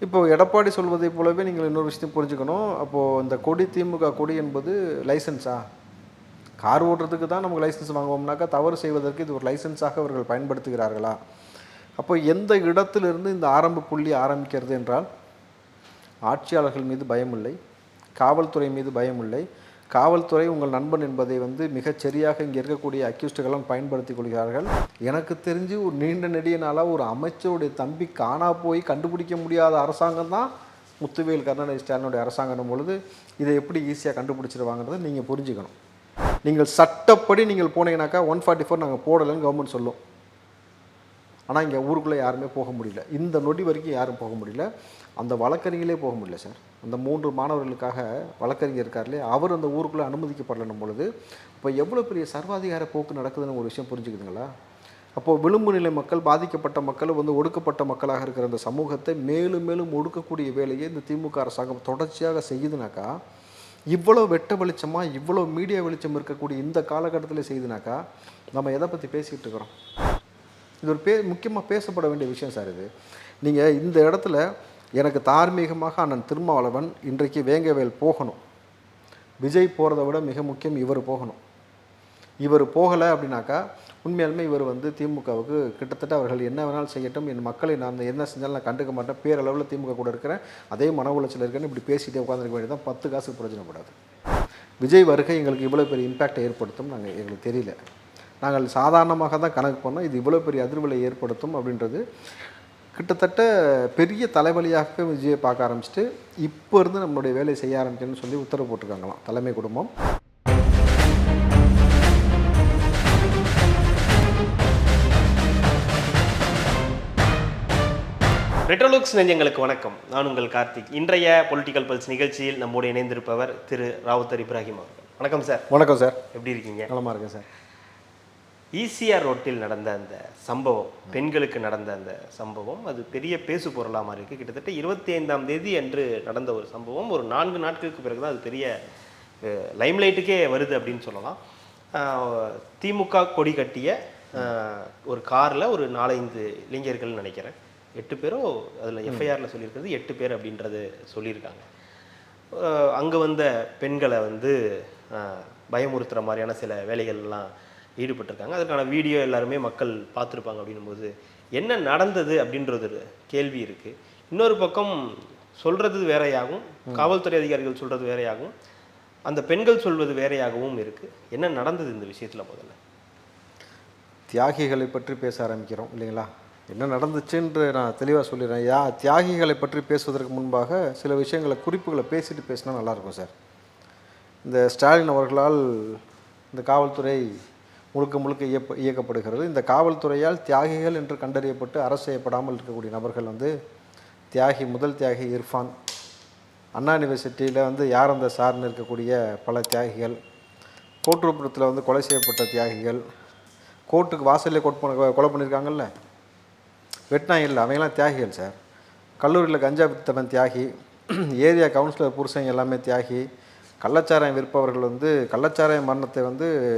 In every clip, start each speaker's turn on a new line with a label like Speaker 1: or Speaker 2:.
Speaker 1: இப்போ எடப்பாடி சொல்வதைப் போலவே நீங்கள் இன்னொரு விஷயத்தையும் புரிஞ்சுக்கணும். அப்போது இந்த கொடி திமுக கொடி என்பது லைசென்ஸா? கார் ஓட்டுறதுக்கு தான் நமக்கு லைசென்ஸ் வாங்குவோம்னாக்கா, தவறு செய்வதற்கு இது ஒரு லைசென்ஸாக அவர்கள் பயன்படுத்துகிறார்களா? அப்போ எந்த இடத்திலிருந்து இந்த ஆரம்ப புள்ளி ஆரம்பிக்கிறது என்றால், ஆட்சியாளர்கள் மீது பயமில்லை, காவல்துறை மீது பயமில்லை. காவல்துறை உங்கள் நண்பன் என்பதை மிகச் சரியாக இங்கே இருக்கக்கூடிய அக்யூஸ்டுகள்லாம் பயன்படுத்திக் கொள்கிறார்கள். எனக்கு தெரிஞ்சு ஒரு நீண்ட நெடிய நாளாக ஒரு அமைச்சருடைய தம்பி காணா போய் கண்டுபிடிக்க முடியாத அரசாங்கம் தான் முத்துவேல் கருணாநிதி ஸ்டாலினுடைய அரசாங்கம் பொழுது இதை எப்படி ஈஸியாக கண்டுபிடிச்சிருவாங்கிறத நீங்கள் புரிஞ்சுக்கணும். நீங்கள் சட்டப்படி நீங்கள் போனீங்கன்னாக்கா 144 நாங்கள் போடலைன்னு கவர்மெண்ட் சொல்லும். ஆனால் இங்கே ஊருக்குள்ளே யாருமே போக முடியல. இந்த நொடி வரைக்கும் யாரும் போக முடியல. அந்த வழக்கறிஞர்களே போக முடியல சார். அந்த 3 மாணவர்களுக்காக வழக்கறிஞர் இருக்கார்லே, அவர் அந்த ஊருக்குள்ளே அனுமதிக்கப்படணும் பொழுது இப்போ எவ்வளோ பெரிய சர்வாதிகார போக்கு நடக்குதுன்னு ஒரு விஷயம் புரிஞ்சுக்குதுங்களா? அப்போது விளிம்பு நிலை மக்கள், பாதிக்கப்பட்ட மக்கள், ஒடுக்கப்பட்ட மக்களாக இருக்கிற அந்த சமூகத்தை மேலும் மேலும் ஒடுக்கக்கூடிய வேலையை இந்த திமுக அரசாங்கம் தொடர்ச்சியாக செய்யுதுனாக்கா, இவ்வளோ வெட்ட வெளிச்சமாக இவ்வளோ மீடியா வெளிச்சம் இருக்கக்கூடிய இந்த காலகட்டத்தில் செய்யுதுனாக்கா, நம்ம எதை பற்றி பேசிகிட்டு இருக்கிறோம்? இது ஒரு முக்கியமாக பேசப்பட வேண்டிய விஷயம் சார். இது நீங்கள் இந்த இடத்துல எனக்கு தார்மீகமாக அண்ணன் திருமாவளவன் இன்றைக்கு வேங்கவேல் போகணும். விஜய் போகிறத விட மிக முக்கியம் இவர் போகணும். இவர் போகலை அப்படின்னாக்கா உண்மையாலுமே இவர் திமுகவுக்கு கிட்டத்தட்ட அவர்கள் என்ன வேணாலும் செய்யட்டும், என் மக்களை நான் என்ன செஞ்சாலும் நான் கண்டுக்க மாட்டேன், பேரளவில் திமுக கூட இருக்கிறேன், அதே மன உளைச்சல் இருக்கேன்னு இப்படி பேசிகிட்டே உட்காந்துருக்க வேண்டியதான். 10 காசுக்கு பிரயோஜனப்படாது. விஜய் வருகை எங்களுக்கு இவ்வளோ பெரிய இம்பேக்டை ஏற்படுத்தும் எங்களுக்கு தெரியல. நாங்கள் சாதாரணமாக தான் கணக்கு பண்ணோம். இது இவ்வளோ பெரிய அதிர்வலை ஏற்படுத்தும் அப்படின்றது கிட்டத்தட்ட பெரிய தலைவலியாக விஜயை பார்க்க ஆரம்பிச்சுட்டு இப்போ இருந்து நம்மளுடைய வேலையை செய்ய ஆரம்பிக்கணும்னு சொல்லி உத்தரவு போட்டிருக்காங்களாம் தலைமை குடும்பம்.
Speaker 2: ரெட்ரோலுக்ஸ் நெஞ்சங்களுக்கு வணக்கம். நான் உங்கள் கார்த்திக். இன்றைய பொலிட்டிக்கல் பல்ஸ் நிகழ்ச்சியில் நம்மோடு இணைந்திருப்பவர் திரு ராவுத்தர் இப்ராஹிம் அவர்கள். வணக்கம் சார்.
Speaker 1: வணக்கம் சார்.
Speaker 2: எப்படி இருக்கீங்க?
Speaker 1: நலமாக இருக்கேன் சார்.
Speaker 2: ஈசிஆர் ரோட்டில் நடந்த அந்த சம்பவம், பெண்களுக்கு நடந்த அந்த சம்பவம், அது பெரிய பேசு பொருளாக மாதிரி இருக்குது. கிட்டத்தட்ட 25ஆம் தேதி அன்று நடந்த ஒரு சம்பவம். ஒரு 4 நாட்களுக்கு பிறகு தான் அது பெரிய லைம்லைட்டுக்கே வருது அப்படின்னு சொல்லலாம். திமுக கொடி கட்டிய ஒரு காரில் ஒரு 4-5 இளைஞர்கள் நினைக்கிறேன், 8 பேரோ அதில் எஃப்ஐஆரில் சொல்லியிருக்கிறது 8 பேர் அப்படின்றது சொல்லியிருக்காங்க. அங்கே வந்த பெண்களை பயமுறுத்துகிற மாதிரியான சில வேலைகள்லாம் ஈடுபட்டிருக்காங்க. அதுக்கான வீடியோ எல்லாருமே மக்கள் பார்த்துருப்பாங்க. அப்படின்னும்போது என்ன நடந்தது அப்படின்றது ஒரு கேள்வி இருக்குது. இன்னொரு பக்கம் சொல்கிறது வேறையாகும், காவல்துறை அதிகாரிகள் சொல்கிறது வேறையாகும், அந்த பெண்கள் சொல்வது வேறையாகவும் இருக்குது. என்ன நடந்தது இந்த விஷயத்தில்? முதல்ல
Speaker 1: தியாகிகளை பற்றி பேச ஆரம்பிக்கிறோம் இல்லைங்களா? என்ன நடந்துச்சுன்று நான் தெளிவாக சொல்லிடுறேன். தியாகிகளை பற்றி பேசுவதற்கு முன்பாக சில விஷயங்களை குறிப்புகளை பேசினா நல்லாயிருக்கும் சார். இந்த ஸ்டாலின் அவர்களால் இந்த காவல்துறை முழுக்க முழுக்க இயக்கப்படுகிறது. இந்த காவல்துறையால் தியாகிகள் என்று கண்டறியப்பட்டு அரசு செய்யப்படாமல் இருக்கக்கூடிய நபர்கள் முதல் தியாகி இர்ஃபான், அண்ணா யூனிவர்சிட்டியில் யார் அந்த சார்னு இருக்கக்கூடிய பல தியாகிகள், கோட்டூர்புரத்தில் கொலை செய்யப்பட்ட தியாகிகள், கோர்ட்டுக்கு வாசலில் கொலை பண்ணியிருக்காங்கல்ல, வெட்நாயில், அவங்கெல்லாம் தியாகிகள் சார். கல்லூரியில் கஞ்சா வித்தவன் தியாகி, ஏரியா கவுன்சிலர் புருஷன் எல்லாமே தியாகி, கள்ளச்சாராயம் விற்பவர்கள் கள்ளச்சாராய மரணத்தை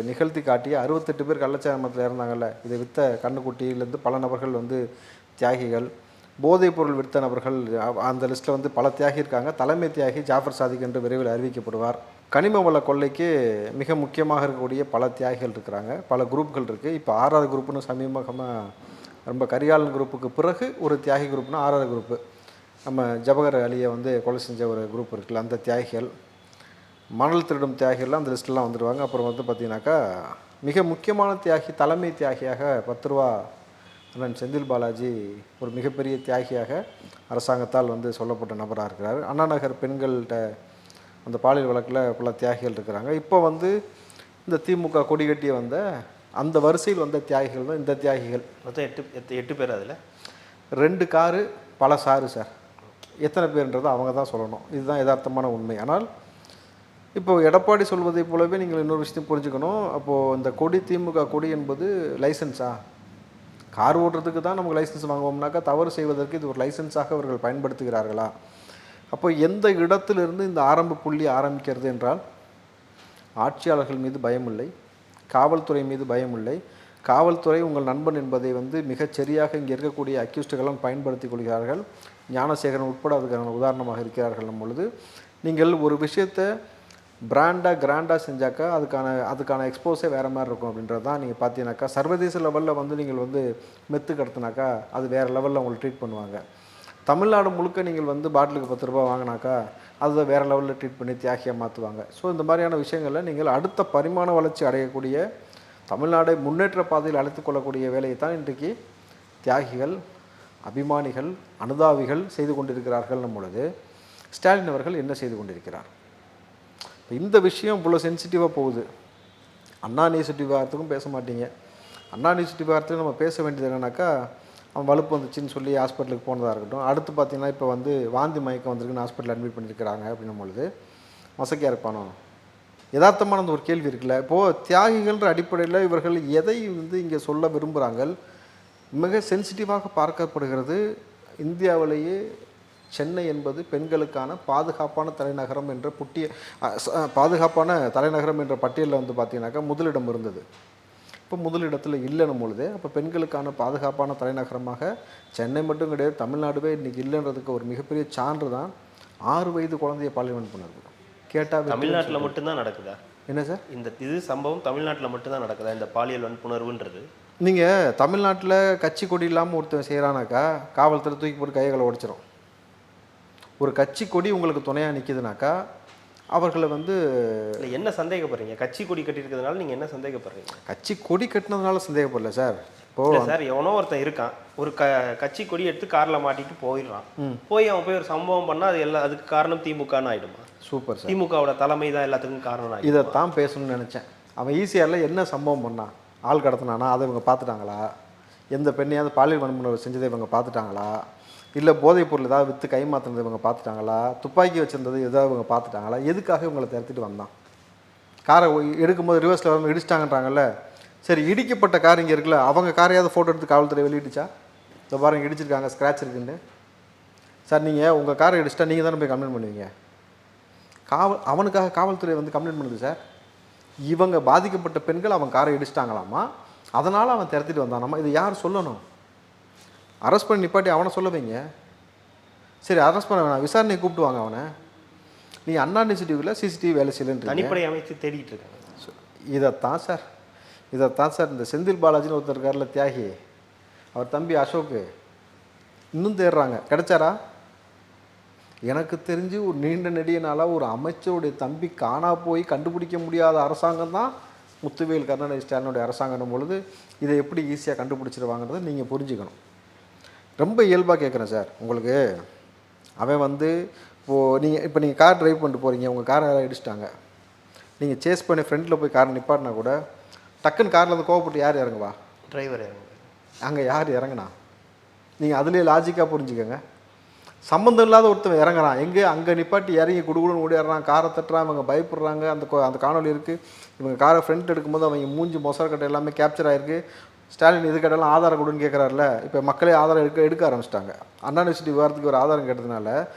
Speaker 1: நிகழ்த்தி காட்டிய 68 பேர் கள்ளச்சாராய மரணத்தில் இறந்தாங்கல்ல, இதை விற்ற கண்ணுக்குட்டியிலேருந்து பல நபர்கள் தியாகிகள், போதைப் பொருள் விற்ற நபர்கள், அந்த லிஸ்ட்டில் பல தியாகி இருக்காங்க. தலைமை தியாகி ஜாஃபர் சாதிக் என்று விரைவில் அறிவிக்கப்படுவார். கனிம வள கொள்ளைக்கு மிக முக்கியமாக இருக்கக்கூடிய பல தியாகிகள் இருக்கிறாங்க, பல குரூப்கள் இருக்குது. இப்போ 6வது குரூப்புன்னு சமீபமாக ரொம்ப கரிகாலன் குரூப்புக்கு பிறகு ஒரு தியாகி குரூப்னா 6வது குரூப்பு, நம்ம ஜவஹர் அலியை கொலை செஞ்ச ஒரு குரூப் இருக்குல்ல, அந்த தியாகிகள், மணல் திருடும் தியாகிகள்லாம் அந்த லிஸ்ட்டெலாம் வந்துடுவாங்க. அப்புறம் பார்த்தீங்கன்னாக்கா மிக முக்கியமான தியாகி, தலைமை தியாகியாக 10 ரூபா அண்ணன் செந்தில் பாலாஜி ஒரு மிகப்பெரிய தியாகியாக அரசாங்கத்தால் சொல்லப்பட்ட நபராக இருக்கிறார். அண்ணா நகர் பெண்கள்கிட்ட அந்த பாலியல் வழக்கில் பல தியாகிகள் இருக்கிறாங்க. இப்போ இந்த திமுக கொடி கட்டிய அந்த வரிசையில் வந்த தியாகிகள் தான் இந்த தியாகிகள்.
Speaker 2: மொத்தம் 8 பேர். அதில்
Speaker 1: 2 காரு பல சாரு சார். எத்தனை பேர்ன்றதை அவங்க தான் சொல்லணும். இதுதான் யதார்த்தமான உண்மை. ஆனால் இப்போது எடப்பாடி சொல்வதைப் போலவே நீங்கள் இன்னொரு விஷயத்தையும் புரிஞ்சுக்கணும். அப்போது இந்த கொடி திமுக கொடி என்பது லைசென்ஸா? கார் ஓட்டுறதுக்கு தான் நமக்கு லைசென்ஸ் வாங்குவோம்னாக்கா, தவறு செய்வதற்கு இது ஒரு லைசென்ஸாக அவர்கள் பயன்படுத்துகிறார்களா? அப்போ எந்த இடத்திலிருந்து இந்த ஆரம்ப புள்ளி ஆரம்பிக்கிறது என்றால், ஆட்சியாளர்கள் மீது பயமில்லை, காவல்துறை மீது பயமில்லை, காவல்துறை உங்கள் நண்பன் என்பதை வந்து மிகச் சரியாக இங்கே இருக்கக்கூடிய அக்யூஸ்டுகளும் பயன்படுத்தி கொள்கிறார்கள். ஞானசேகரன் உட்பட அதுக்கான உதாரணமாக இருக்கிறார்கள் பொழுது, நீங்கள் ஒரு விஷயத்தை பிராண்டாக கிராண்டாக செஞ்சாக்கா அதுக்கான எக்ஸ்போஸே வேறு மாதிரி இருக்கும் அப்படின்றது தான். நீங்கள் பார்த்தீங்கன்னாக்கா சர்வதேச லெவலில் வந்து நீங்கள் வந்து மெத்து கடத்தினாக்கா அது வேறு லெவலில் உங்களை ட்ரீட் பண்ணுவாங்க. தமிழ்நாடு முழுக்க நீங்கள் வந்து பாட்டிலுக்கு 10 ரூபா வாங்கினாக்கா அதை வேறு லெவலில் ட்ரீட் பண்ணி தியாகியாக மாற்றுவாங்க. ஸோ இந்த மாதிரியான விஷயங்களில் நீங்கள் அடுத்த பரிமாண வளர்ச்சி அடையக்கூடிய, தமிழ்நாடை முன்னேற்ற பாதையில் அழைத்து கொள்ளக்கூடிய வேலையை தான் இன்றைக்கு தியாகிகள், அபிமானிகள், அனுதாபிகள் செய்து கொண்டிருக்கிறார்கள் பொழுது, ஸ்டாலின் அவர்கள் என்ன செய்து கொண்டிருக்கிறார்? இந்த விஷயம் இவ்வளோ சென்சிட்டிவாக போகுது. அண்ணா யூனிவர்சிட்டி விவகாரத்துக்கும் பேச மாட்டீங்க. அண்ணா யூனிவர்சிட்டி விவகாரத்தில் நம்ம பேச வேண்டியது என்னன்னாக்கா, அவன் வலுப்பு வந்துச்சுன்னு சொல்லி ஹாஸ்பிட்டலுக்கு போனதாக இருக்கட்டும். அடுத்து பார்த்தீங்கன்னா இப்போ வந்து வாந்தி மயக்கம் வந்திருக்குன்னு ஹாஸ்பிட்டல் அட்மிட் பண்ணியிருக்கிறாங்க அப்படின்னும் பொழுது மசக்கியாக இருப்பானோ? யதார்த்தமான அந்த ஒரு கேள்வி இருக்குல்ல. இப்போது தியாகிகள்ன்ற அடிப்படையில் இவர்கள் எதை வந்து இங்கே சொல்ல விரும்புகிறாங்க? மிக சென்சிட்டிவாக பார்க்கப்படுகிறது. இந்தியாவிலேயே சென்னை என்பது பெண்களுக்கான பாதுகாப்பான தலைநகரம் என்ற பாதுகாப்பான தலைநகரம் என்ற பட்டியலில் வந்து பார்த்தீங்கன்னாக்கா முதலிடம் இருந்தது. இப்போ முதலிடத்தில் இல்லைன்னும் பொழுது அப்போ பெண்களுக்கான பாதுகாப்பான தலைநகரமாக சென்னை மட்டும் கிடையாது, தமிழ்நாடுவே இன்றைக்கி இல்லைன்றதுக்கு ஒரு மிகப்பெரிய சான்று தான் 6 வயது குழந்தைய பாலியல் பண்ணது. கேட்டால்
Speaker 2: தமிழ்நாட்டில் மட்டும்தான் நடக்குதா?
Speaker 1: என்ன சார்
Speaker 2: இது சம்பவம் தமிழ்நாட்டில் மட்டும்தான் நடக்குதா இந்த பாலியல் வன்புணர்வுன்றது?
Speaker 1: நீங்கள் தமிழ்நாட்டில் கட்சி கொடி இல்லாமல் ஒருத்தன் செய்கிறானாக்கா காவல்துறை தூக்கி போட்டு கைகளை உடைச்சிரும். ஒரு கட்சி கொடி உங்களுக்கு துணையாக நிற்கிதுனாக்கா அவர்களை வந்து
Speaker 2: என்ன சந்தேகப்படுறீங்க? கட்சி கொடி கட்டியிருக்கிறதுனால நீங்கள் என்ன சந்தேகப்படுறீங்க?
Speaker 1: கட்சி கொடி கட்டினதுனால சந்தேகப்படல சார்.
Speaker 2: இப்போது சார் எவனோ ஒருத்தன் இருக்கான், ஒரு கட்சி கொடி எடுத்து காரில் மாட்டிட்டு போயிடுறான். அவன் போய் ஒரு சம்பவம் பண்ணால் அதுக்கு காரணம் திமுகன்னு ஆகிடுமா?
Speaker 1: Super sir.
Speaker 2: திமுகவோட தலைமை தான் எல்லாத்துக்கும் காரணம்.
Speaker 1: இதைத்தான் பேசணும்னு நினச்சேன். அவன் ஈசிஆரில் என்ன சம்பவம் பண்ணான்? ஆள் கடத்தினானா? அதை இவங்க பார்த்துட்டாங்களா? எந்த பெண்ணையாவது பாலியல் வன்முறை செஞ்சதை இவங்க பார்த்துட்டாங்களா? இல்லை போதைப் பொருள் ஏதாவது விற்று கைமாற்றினது இவங்க பார்த்துட்டாங்களா? துப்பாக்கி வச்சுருந்தது எதாவது இவங்க பார்த்துட்டாங்களா? எதுக்காக இவங்களை திறத்திட்டு வந்தான்? காரை எடுக்கும்போது ரிவர்ஸில் வந்து இடிச்சிட்டாங்கன்றாங்கல்ல. சரி, இடிக்கப்பட்ட கார் இங்கே இருக்குல்ல, அவங்க காரையாவது ஃபோட்டோ எடுத்து காவல்துறை வெளியிடுச்சா? இந்த பாருங்க இடிச்சிருக்காங்க, ஸ்க்ராட்ச் இருக்குன்னு. சார் நீங்கள் உங்கள் காரை இடிச்சிட்டா நீங்கள் தானே போய் கம்ப்ளைண்ட் பண்ணுவீங்க. அவனுக்காக காவல்துறை வந்து கம்ப்ளைண்ட் பண்ணுது சார். இவங்க பாதிக்கப்பட்ட பெண்கள் அவன் காரை இடிச்சிட்டாங்களாமா, அதனால் அவன் திறத்திட்டு வந்தானாமா. இது யார் சொல்லணும்? அரெஸ்ட் பண்ணி நிப்பாட்டி அவனை சொல்ல வைங்க. சரி, அரெஸ்ட் பண்ண வேணாம், விசாரணை கூப்பிட்டு வாங்க அவனை. நீங்கள் அண்ணா யூனிவர்சிட்டியில் சிசிடிவி வேலை செய்யலன்னு
Speaker 2: தனிப்படை அமைத்து தேடிட்டு இருக்காங்க.
Speaker 1: இதைத்தான் சார் இந்த செந்தில் பாலாஜின்னு ஒருத்தர் இருக்கார்ல, தியாகி, அவர் தம்பி அசோக்கு இன்னும் தேடுறாங்க. கிடைச்சாரா? எனக்கு தெரிஞ்சு ஒரு நீண்ட நெடிய நாளாக ஒரு அமைச்சருடைய தம்பி காணா போய் கண்டுபிடிக்க முடியாத அரசாங்கம் தான் முத்துவேல் கருணாநிதி ஸ்டாலினுடைய அரசாங்கம் பொழுது இதை எப்படி ஈஸியாக கண்டுபிடிச்சிருவாங்கிறத நீங்கள் புரிஞ்சுக்கணும். ரொம்ப இயல்பாக கேட்குறேன் சார். உங்களுக்கு அவன் வந்து இப்போ நீங்கள் கார் ட்ரைவ் பண்ணிட்டு போகிறீங்க, உங்கள் காரை யாராவது இடிச்சிட்டாங்க, நீங்கள் சேஸ் பண்ணி ஃப்ரெண்டில் போய் காரை நிப்பாட்டினா கூட டக்குன்னு காரில் வந்து கோவப்பட்டு யார் இறங்குவா?
Speaker 2: டிரைவர் இறங்கு.
Speaker 1: அங்கே யார் இறங்குனா? நீங்கள் அதுலேயே லாஜிக்காக புரிஞ்சுக்கோங்க. சம்மந்தம் இல்லாத ஒருத்தன் இறங்குறான், எங்கே அங்கே நிப்பாட்டி இறங்கி குடுகுடுன்னு ஓடிடுறான், காரை தட்டுறான், இவங்க பயப்படுறாங்க. அந்த காணொலி இருக்குது. இவங்க காரை ஃப்ரண்ட் எடுக்கும்போது அவங்க மூஞ்சி மொசரக்கட்டை எல்லாமே கேப்சர் ஆகிருக்கு. ஸ்டாலின் இது கேட்டாலும் ஆதாரம் கொடுன்னு கேட்குறாருல. இப்போ மக்களே ஆதாரம் எடுக்க ஆரம்பிச்சிட்டாங்க. அண்ணா யூனிவர்சிட்டி விவகாரத்துக்கு ஒரு ஆதாரம் கேட்டதுனால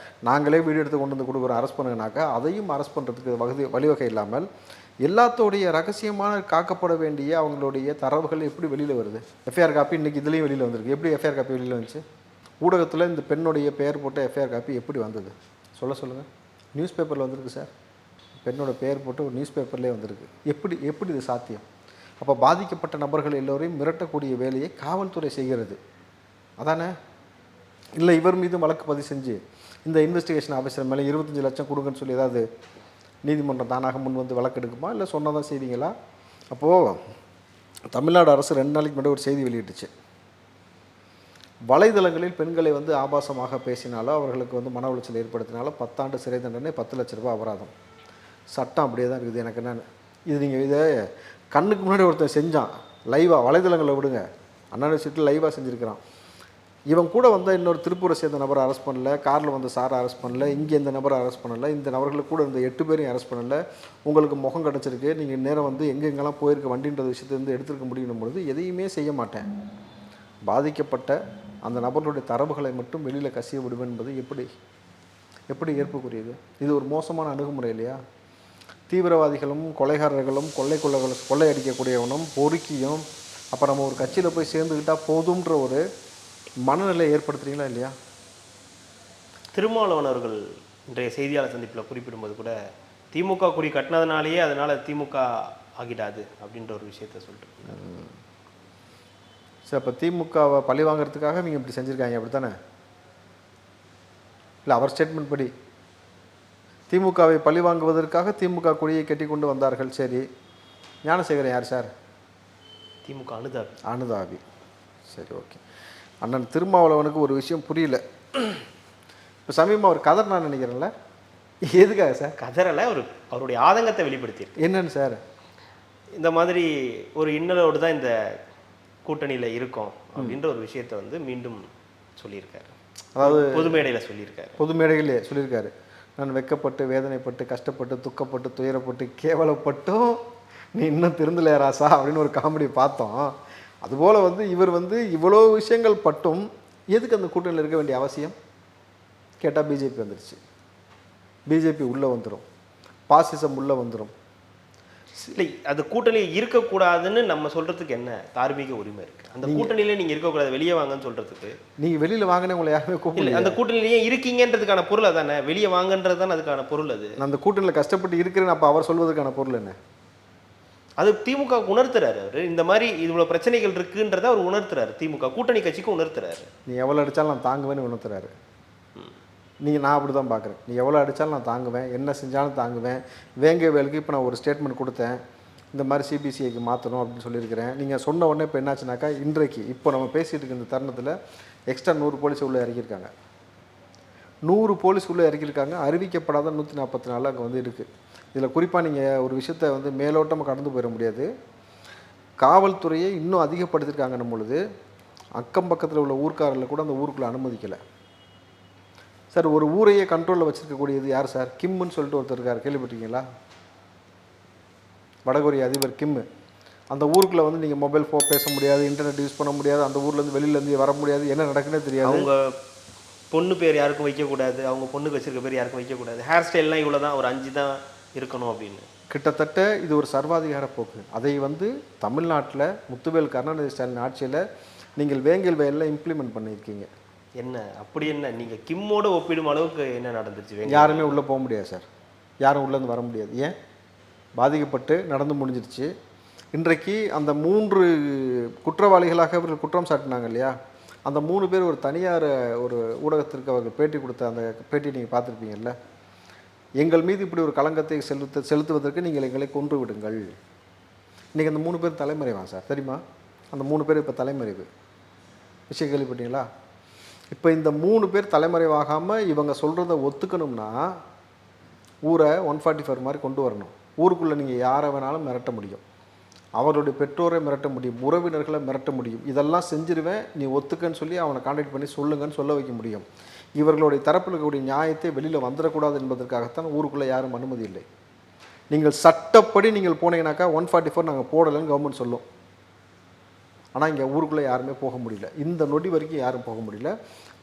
Speaker 1: நாங்களே வீடியோ எடுத்து கொண்டு வந்து கொடுக்குறோம், அரெஸ்ட் பண்ணுங்கனாக்கா அதையும் அரெஸ்ட் பண்ணுறதுக்கு வழிவகை இல்லாமல் எல்லாத்தோடைய ரகசியமான காக்கப்பட வேண்டிய அவங்களுடைய தரவுகள் எப்படி வெளியில் வருது? எஃப்ஐஆர் காப்பி இன்றைக்கி இதுலேயும் வெளியில் வந்திருக்கு. எப்படி எஃப்ஐஆர் காப்பி வெளியில் வந்துச்சு? ஊடகத்தில் இந்த பெண்ணுடைய பெயர் போட்ட எஃப்ஐஆர் காப்பி எப்படி வந்தது? சொல்லுங்கள். நியூஸ் பேப்பரில் வந்திருக்கு சார். பெண்ணோட பெயர் போட்டு ஒரு நியூஸ் பேப்பர்லேயே வந்திருக்கு. எப்படி இது சாத்தியம்? அப்போ பாதிக்கப்பட்ட நபர்கள் எல்லோரையும் மிரட்டக்கூடிய வேலையை காவல்துறை செய்கிறது, அதானே? இல்லை இவர் மீது வழக்கு பதிவு செஞ்சு இந்த இன்வெஸ்டிகேஷன் ஆஃபீஸர் மேலே 25 லட்சம் கொடுங்கன்னு சொல்லி ஏதாவது நீதிமன்றம் தானாக முன் வந்து வழக்கு எடுக்குமா? இல்லை சொன்னதான் செய்வீங்களா? அப்போது தமிழ்நாடு அரசு 2 நாளைக்கு முன்னாடி ஒரு செய்தி வெளியிட்டுச்சு. வலைதளங்களில் பெண்களை வந்து ஆபாசமாக பேசினாலோ அவர்களுக்கு வந்து மன உளைச்சல் ஏற்படுத்தினாலோ 10 ஆண்டு சிறை தண்டனை, 10 லட்ச ரூபாய் அபராதம். சட்டம் அப்படியே தான் இருக்குது. எனக்கு என்னென்னு இது நீங்கள் இதை கண்ணுக்கு முன்னாடி ஒருத்தன் செஞ்சான் லைவாக, வலைதளங்களில் விடுங்க, அண்ணா யூனிவர்சிட்டியில் லைவாக செஞ்சுருக்கிறான். இவன் கூட வந்தால் இன்னொரு திருப்பூரை சேர்ந்த நபரை அரெஸ்ட் பண்ணல, காரில் வந்து சாரை அரெஸ்ட் பண்ணல, இங்கே இந்த நபரை அரெஸ்ட் பண்ணலை, இந்த நபர்களுக்கு கூட இந்த 8 பேரையும் அரெஸ்ட் பண்ணலை. உங்களுக்கு முகம் கிடச்சிருக்கு, நீங்கள் நேரம் வந்து எங்கெங்கெல்லாம் போயிருக்க வண்டின்ற விஷயத்தை வந்து எடுத்துருக்க முடியும் பொழுது எதையுமே செய்ய மாட்டேன். பாதிக்கப்பட்ட அந்த நபர்களுடைய தரவுகளை மட்டும் வெளியில் கசிய விடுவேன் என்பது எப்படி ஏற்புக்குரியது? இது ஒரு மோசமான அணுகுமுறை இல்லையா? தீவிரவாதிகளும் கொலைகாரர்களும் கொள்ளையடிக்கக்கூடியவனும் பொறுக்கியும் அப்போ நம்ம ஒரு கட்சியில் போய் சேர்ந்துக்கிட்டால் போதுன்ற ஒரு மனநிலை ஏற்படுத்துறீங்களா இல்லையா?
Speaker 2: திருமாவளவன் அவர்கள் இன்றைய செய்தியாளர் சந்திப்பில் குறிப்பிடும்போது கூட திமுக கொடி கட்டினதுனாலேயே அதனால் திமுக ஆகிடாது அப்படின்ற ஒரு விஷயத்த சொல்லிட்டு
Speaker 1: சரி, அப்போ திமுகவை பழி வாங்குறதுக்காக நீங்கள் இப்படி செஞ்சுருக்காங்க அப்படி தானே? இல்லை, அவர் ஸ்டேட்மெண்ட் படி திமுகவை பழி வாங்குவதற்காக திமுக கொடியை கட்டி கொண்டு வந்தார்கள். சரி, ஞானசேகரன் யார் சார்?
Speaker 2: திமுக அனுதாபி.
Speaker 1: அனுதாபி. சரி, ஓகே. அண்ணன் திருமாவளவனுக்கு ஒரு விஷயம் புரியல. இப்போ சமீபமாக அவர் கதர் நான் நினைக்கிறேன்ல, எதுக்காக சார்?
Speaker 2: கதறலை, அவருடைய ஆதங்கத்தை வெளிப்படுத்தியிருக்கு.
Speaker 1: என்னன்னு சார்?
Speaker 2: இந்த மாதிரி ஒரு இன்னலோடு தான் இந்த கூட்டணியில் இருக்கோம் அப்படின்ற ஒரு விஷயத்தை வந்து மீண்டும் சொல்லியிருக்காரு.
Speaker 1: அதாவது
Speaker 2: பொது மேடையில் சொல்லியிருக்காரு.
Speaker 1: பொது மேடைகளே சொல்லியிருக்காரு, நான் வெட்கப்பட்டு வேதனைப்பட்டு கஷ்டப்பட்டு துக்கப்பட்டு துயரப்பட்டு கேவலப்பட்டும் நீ இன்னும் திருந்தலையா ராசா அப்படின்னு ஒரு காமெடி பார்த்தோம். அதுபோல் வந்து இவர் வந்து இவ்வளோ விஷயங்கள் பட்டும் எதுக்கு அந்த கூட்டணியில் இருக்க வேண்டிய அவசியம் கேட்டால் பிஜேபி வந்துடுச்சு. பிஜேபி உள்ளே வந்துடும், பாசிசம் உள்ளே வந்துடும்.
Speaker 2: இல்லை, அது கூட்டணியில் இருக்கக்கூடாதுன்னு நம்ம சொல்கிறதுக்கு என்ன தார்மீக உரிமை இருக்குது? அந்த கூட்டணியிலே நீங்கள் இருக்கக்கூடாது, வெளியே வாங்கன்னு சொல்கிறதுக்கு.
Speaker 1: நீங்கள் வெளியில் வாங்கினே உங்களை யாருமே கூப்பிடல.
Speaker 2: அந்த கூட்டணியிலேயே இருக்கீங்கன்றதுக்கான பொருள் அதானே, வெளியே வாங்கன்றது தானே அதுக்கான பொருள். அது
Speaker 1: அந்த கூட்டணியில் கஷ்டப்பட்டு இருக்கிறேன்னு அப்போ அவர் சொல்வதற்கான பொருள் என்ன?
Speaker 2: அது திமுக உணர்த்துறாரு. அவர் இந்த மாதிரி இவ்வளோ பிரச்சனைகள் இருக்குன்றதை அவர் உணர்த்துறாரு. திமுக கூட்டணி கட்சிக்கு உணர்த்துறாரு.
Speaker 1: நீ எவ்வளோ அடித்தாலும் நான் தாங்குவேன்னு உணர்த்துறாரு. நான் அப்படி தான் பார்க்குறேன். நீ எவ்வளோ அடித்தாலும் நான் தாங்குவேன், என்ன செஞ்சாலும் தாங்குவேன். வேங்க வேலுக்கு இப்போ நான் ஒரு ஸ்டேட்மெண்ட் கொடுத்தேன், இந்த மாதிரி சிபிசிஐக்கு மாற்றணும் அப்படின்னு சொல்லியிருக்கிறேன். நீங்கள் சொன்ன உடனே இப்போ என்னாச்சுனாக்கா இன்றைக்கு இப்போ நம்ம பேசிகிட்டு இருக்க இந்த தருணத்தில் எக்ஸ்ட்ரா 100 போலீஸ் உள்ளே இறக்கியிருக்காங்க. 100 போலீஸ் உள்ளே இறக்கியிருக்காங்க. அறிவிக்கப்படாத 144 அங்கே வந்து இருக்குது. இதில் குறிப்பாக நீங்கள் ஒரு விஷயத்தை வந்து மேலோட்டமாக கடந்து போயிட முடியாது. காவல்துறையை இன்னும் அதிகப்படுத்தியிருக்காங்கன்னும் பொழுது அக்கம் பக்கத்தில் உள்ள ஊர்க்காரர்களை கூட அந்த ஊருக்குள்ளே அனுமதிக்கலை சார். ஒரு ஊரையே கண்ட்ரோலில் வச்சுருக்கக்கூடியது யார் சார்? கிம்முன்னு சொல்லிட்டு ஒருத்தர் இருக்கார், கேள்விப்பட்டிருக்கீங்களா? வடகொரிய அதிபர் கிம். அந்த ஊருக்குள்ளே வந்து நீங்கள் மொபைல் ஃபோன் பேச முடியாது, இன்டர்நெட் யூஸ் பண்ண முடியாது, அந்த ஊர்லேருந்து வெளியிலேருந்து வர முடியாது, என்ன நடக்குன்னே தெரியாது.
Speaker 2: அவங்க பொண்ணு பேர் யாருக்கும் வைக்கக்கூடாது, அவங்க பொண்ணுக்கு வச்சிருக்க பேர் யாருக்கும் வைக்கக்கூடாது, ஹேர் ஸ்டைல்லாம் இவ்வளோ தான், ஒரு 5 தான் இருக்கணும் அப்படின்னு.
Speaker 1: கிட்டத்தட்ட இது ஒரு சர்வாதிகார போக்கு. அதை வந்து தமிழ்நாட்டில் முத்துவேல் கருணாநிதி ஸ்டாலின் ஆட்சியில் நீங்கள் வேங்கல் வயலில் இம்ப்ளிமெண்ட் பண்ணியிருக்கீங்க.
Speaker 2: என்ன அப்படி என்ன நீங்கள் கிம்மோட ஒப்பிடும் அளவுக்கு என்ன நடந்துச்சு?
Speaker 1: யாருமே உள்ளே போக முடியாது சார், யாரும் உள்ளேருந்து வர முடியாது. ஏன்? பாதிக்கப்பட்டு நடந்து முடிஞ்சிருச்சு. இன்றைக்கு அந்த 3 குற்றவாளிகளாக அவர்கள் குற்றம் சாட்டினாங்க இல்லையா, அந்த 3 பேர் ஒரு தனியார் ஒரு ஊடகத்திற்கு அவர்கள் பேட்டி கொடுத்த அந்த பேட்டி நீங்கள் பார்த்துருப்பீங்கல்ல. எங்கள் மீது இப்படி ஒரு களங்கத்தை செலுத்துவதற்கு நீங்கள் எங்களை கொன்று விடுங்கள். இன்றைக்கி அந்த 3 பேர் தலைமறைவான் சார், தெரியுமா? அந்த 3 பேர் இப்போ தலைமறைவு. விஷயம் கேள்விப்பட்டீங்களா? இப்போ இந்த 3 பேர் தலைமறைவாகாமல் இவங்க சொல்கிறத ஒத்துக்கணும்னா ஊரை 144 மாதிரி கொண்டு வரணும். ஊருக்குள்ளே நீங்கள் யாரை வேணாலும் மிரட்ட முடியும், அவருடைய பெற்றோரை மிரட்ட முடியும், உறவினர்களை மிரட்ட முடியும். இதெல்லாம் செஞ்சிருவேன் நீ ஒத்துக்கன்னு சொல்லி அவனை கான்டாக்ட் பண்ணி சொல்லுங்கன்னு சொல்ல வைக்க முடியும். இவர்களுடைய தரப்பில் இருக்கக்கூடிய நியாயத்தை வெளியில் வந்துடக்கூடாது என்பதற்காகத்தான் ஊருக்குள்ளே யாரும் அனுமதி இல்லை. நீங்கள் சட்டப்படி நீங்கள் போனீங்கன்னாக்கா 144 நாங்கள் போடலைன்னு கவர்மெண்ட் சொல்லும். ஆனால் இங்கே ஊருக்குள்ளே யாருமே போக முடியல. இந்த நொடி வரைக்கும் யாரும் போக முடியல.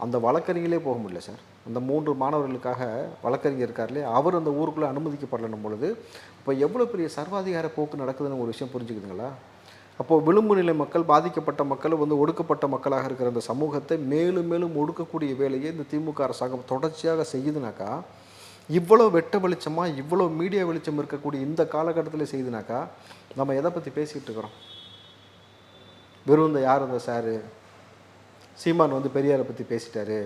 Speaker 1: அந்த வழக்கறிஞர்களே போக முடியல சார். அந்த 3 மாணவர்களுக்காக வழக்கறிஞர் இருக்கார்லே, அவர் அந்த ஊருக்குள்ளே அனுமதிக்கப்படணும் பொழுது இப்போ எவ்வளோ பெரிய சர்வாதிகார போக்கு நடக்குதுன்னு ஒரு விஷயம் புரிஞ்சுக்குதுங்களா? அப்போது விளிம்பு நிலை மக்கள், பாதிக்கப்பட்ட மக்கள், வந்து ஒடுக்கப்பட்ட மக்களாக இருக்கிற அந்த சமூகத்தை மேலும் மேலும் ஒடுக்கக்கூடிய வேலையை இந்த திமுக அரசாங்கம் தொடர்ச்சியாக செய்யுதுனாக்கா, இவ்வளோ வெட்ட வெளிச்சமாக இவ்வளோ மீடியா வெளிச்சம் இருக்கக்கூடிய இந்த காலகட்டத்தில் செய்யுதுனாக்கா நம்ம எதை பற்றி பேசிகிட்டு இருக்கிறோம்? வெறும் இந்த யார் இந்த சாரு சீமான் வந்து பெரியாரை பற்றி பேசிட்டாரு,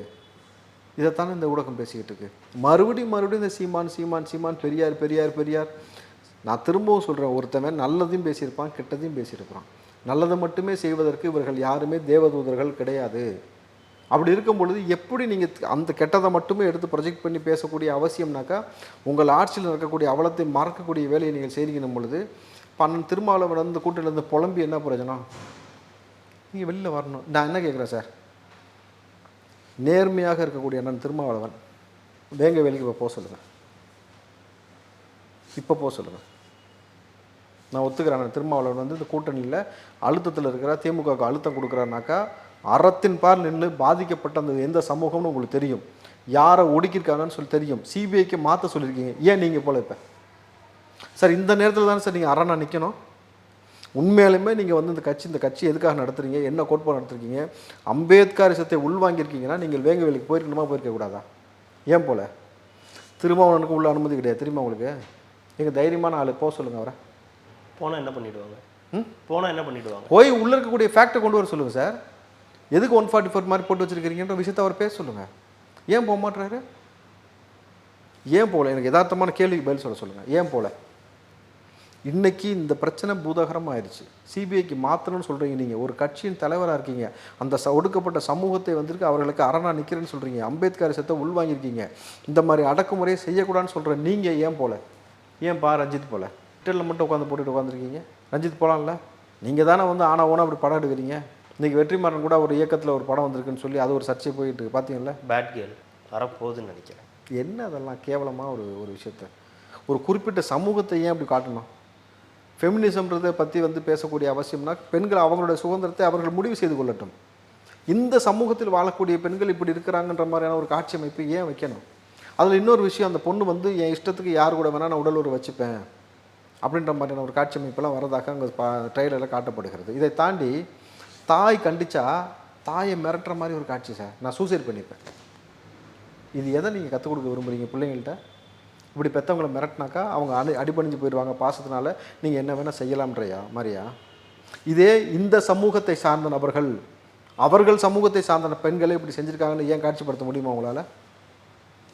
Speaker 1: இதைத்தானே இந்த ஊடகம் பேசிக்கிட்டு இருக்கு. மறுபடியும் இந்த சீமான் சீமான் சீமான் பெரியார் பெரியார் பெரியார். நான் திரும்பவும் சொல்கிறேன், ஒருத்தவன் நல்லதையும் பேசியிருப்பான், கெட்டதையும் பேசியிருப்பான். நல்லதை மட்டுமே செய்வதற்கு இவர்கள் யாருமே தேவதூதர்கள் கிடையாது. அப்படி இருக்கும் பொழுது எப்படி நீங்கள் அந்த கெட்டதை மட்டுமே எடுத்து ப்ரொஜெக்ட் பண்ணி பேசக்கூடிய அவசியம்னாக்கா, உங்கள் ஆட்சியில் நடக்கக்கூடிய அவலத்தை மறக்கக்கூடிய வேலையை நீங்கள் செய்கிறீங்கன்னும் பொழுது பன்னன் திருமாவளவன் வந்து கூட்டிலேருந்து புலம்பி என்ன பிரயோஜனம்? நீங்கள் வெளியில் வரணும். நான் என்ன கேட்குறேன் சார், நேர்மையாக இருக்கக்கூடிய அண்ணன் திருமாவளவன் வேங்க வேலைக்கு இப்போ போக சொல்லுங்கள், இப்போ போக சொல்லுங்கள். நான் ஒத்துக்கிறேன், திருமாவளவன் வந்து இந்த கூட்டணியில் அழுத்தத்தில் இருக்கிற திமுகவுக்கு அழுத்தம் கொடுக்குறாருனாக்கா அறத்தின் பால் நின்று பாதிக்கப்பட்ட அந்த எந்த சமூகம்னு உங்களுக்கு தெரியும், யாரை ஒடுக்கியிருக்காங்கன்னு சொல்லி தெரியும். சிபிஐக்கு மாற்ற சொல்லியிருக்கீங்க, ஏன் நீங்கள் போல இப்போ சார் இந்த நேரத்தில் தானே சார் நீங்கள் அரணா நிற்கணும். உண்மையாலுமே நீங்கள் வந்து இந்த கட்சி எதுக்காக நடத்துறீங்க, என்ன கோட்பாடு நடத்துறீங்க, அம்பேத்கரிசத்தை உள்வாங்கியிருக்கீங்கன்னா நீங்கள் வேங்கவேலுக்கு போயிருக்கணுமா, போயிருக்க கூடாதா? ஏன் போல? திருமாவளவனுக்கு உள்ள அனுமதி கிடையாது தெரியுமா உங்களுக்கு? எங்கள் தைரியமான ஆளு போக சொல்லுங்கள் அவரை.
Speaker 2: போனால் என்ன பண்ணிடுவாங்க? போனால் என்ன பண்ணிடுவாங்க?
Speaker 1: போய் உள்ளே இருக்கக்கூடிய ஃபேக்டை கொண்டு வர சொல்லுங்கள் சார். எதுக்கு 144 மாதிரி போட்டு வச்சுருக்கிறீங்கன்ற விஷயத்தை அவர் பேச சொல்லுங்கள். ஏன் போக மாட்டுறாரு? ஏன் போகல? எனக்கு யதார்த்தமான கேள்விக்கு பதில் சொல்ல சொல்லுங்கள். ஏன் போகல? இன்றைக்கி இந்த பிரச்சனை பூதாகரமாக ஆயிடுச்சு. சிபிஐக்கு மாற்றணும்னு சொல்கிறீங்க. நீங்கள் ஒரு கட்சியின் தலைவராக இருக்கீங்க. அந்த ஒடுக்கப்பட்ட சமூகத்தை வந்துருக்கு அவர்களுக்கு அரணா நிற்கிறேன்னு சொல்கிறீங்க. அம்பேத்கரிசத்தை உள்வாங்கியிருக்கீங்க. இந்த மாதிரி அடக்குமுறையை செய்யக்கூடாதுன்னு சொல்கிற நீங்கள் ஏன் போகல? ஏன் ரஞ்சித் போகல? ட்விட்டரில் மட்டும் போட்டுட்டு உட்காந்துருக்கீங்க. ரஞ்சித் போகலாம்ல? நீங்கள் தானே வந்து ஆனா ஓனா அப்படி படம் எடுக்கிறீங்க. இன்றைக்கி வெற்றிமாறன் கூட ஒரு இயக்கத்தில் ஒரு படம் வந்திருக்குன்னு சொல்லி அது ஒரு சர்ச்சை போயிட்டு பார்த்தீங்களா?
Speaker 2: பேட் கேர்ள் வரப்போகுதுன்னு நினைக்கிறேன்.
Speaker 1: என்ன அதெல்லாம் கேவலமாக ஒரு விஷயத்த ஒரு குறிப்பிட்ட சமூகத்தை ஏன் அப்படி காட்டணும்? ஃபெமினிசம்ன்றதை பற்றி வந்து பேசக்கூடிய அவசியம்னா பெண்கள் அவங்களுடைய சுதந்திரத்தை அவர்கள் முடிவு செய்து கொள்ளட்டும். இந்த சமூகத்தில் வாழக்கூடிய பெண்கள் இப்படி இருக்கிறாங்கன்ற மாதிரியான ஒரு காட்சி அமைப்பு ஏன் வைக்கணும்? அதில் இன்னொரு விஷயம், அந்த பொண்ணு வந்து என் இஷ்டத்துக்கு யார் கூட வேணால் நான் உடல் உறவு வச்சுப்பேன் அப்படின்ற மாதிரியான ஒரு காட்சி அமைப்பெல்லாம் வரதாக அங்கே ட்ரெயிலரில் காட்டப்படுகிறது. இதை தாண்டி தாய் கண்டிச்சா தாயை மிரட்டுற மாதிரி ஒரு காட்சி சார். நான் சூசைட் பண்ணிப்பேன். இது எதை நீங்கள் கற்றுக் கொடுக்க விரும்புகிறீங்க பிள்ளைங்கள்ட்ட? இப்படி பெற்றவங்களை மிரட்டினாக்கா அவங்க அடிபணிஞ்சு போயிடுவாங்க பாசத்தினால, நீங்கள் என்ன வேணால் செய்யலாம்ன்றையா மாதிரியா? இதே இந்த சமூகத்தை சார்ந்த நபர்கள் அவர்கள் சமூகத்தை சார்ந்த பெண்களே இப்படி செஞ்சுருக்காங்கன்னு ஏன் காட்சிப்படுத்த முடியுமா உங்களால்?